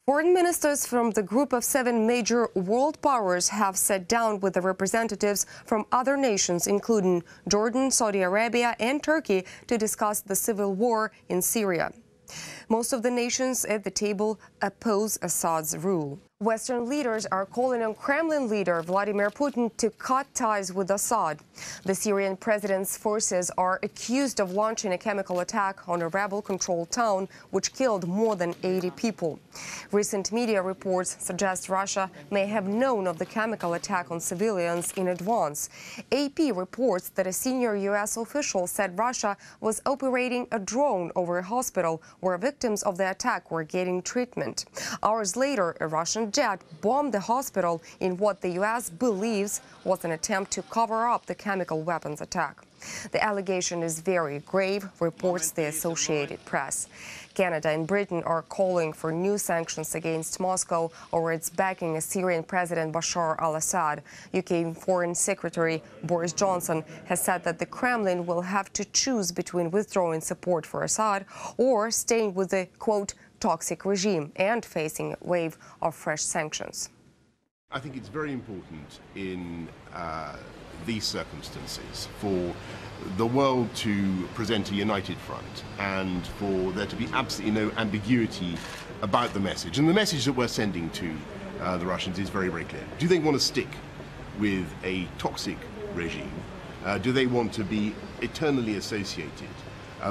Foreign ministers from the group of 7 major world powers have sat down with the representatives from other nations, including Jordan, Saudi Arabia and Turkey, to discuss the civil war in Syria. Most of the nations at the table oppose Assad's rule. Western leaders are calling on Kremlin leader Vladimir Putin to cut ties with Assad. The Syrian president's forces are accused of launching a chemical attack on a rebel-controlled town, which killed more than 80 people. Recent media reports suggest Russia may have known of the chemical attack on civilians in advance. AP reports that a senior U.S. official said Russia was operating a drone over a hospital where victims of the attack were getting treatment. Hours later, a Russian jet bombed the hospital in what the U.S. believes was an attempt to cover up the chemical weapons attack. The allegation is very grave, reports the Associated Press. Canada and Britain are calling for new sanctions against Moscow over its backing Syrian President Bashar al-Assad. UK Foreign Secretary Boris Johnson has said that the Kremlin will have to choose between withdrawing support for Assad or staying with the, quote, toxic regime and facing a wave of fresh sanctions. I think it's very important in these circumstances for the world to present a united front and for there to be absolutely no ambiguity about the message. And the message that we're sending to the Russians is very, very clear. Do they want to stick with a toxic regime? Do they want to be eternally associated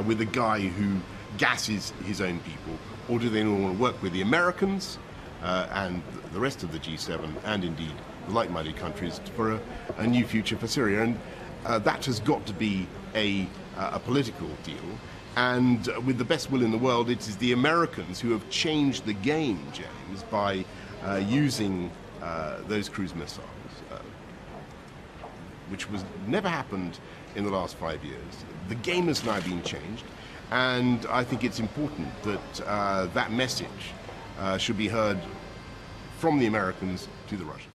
with a guy who gasses his own people? Or do they want to work with the Americans and the rest of the G7 and indeed the like-minded countries for a new future for Syria? And that has got to be a political deal. And with the best will in the world, it is the Americans who have changed the game, James, by using those cruise missiles, which was never happened in the last 5 years. The game has now been changed. And I think it's important that that message should be heard from the Americans to the Russians.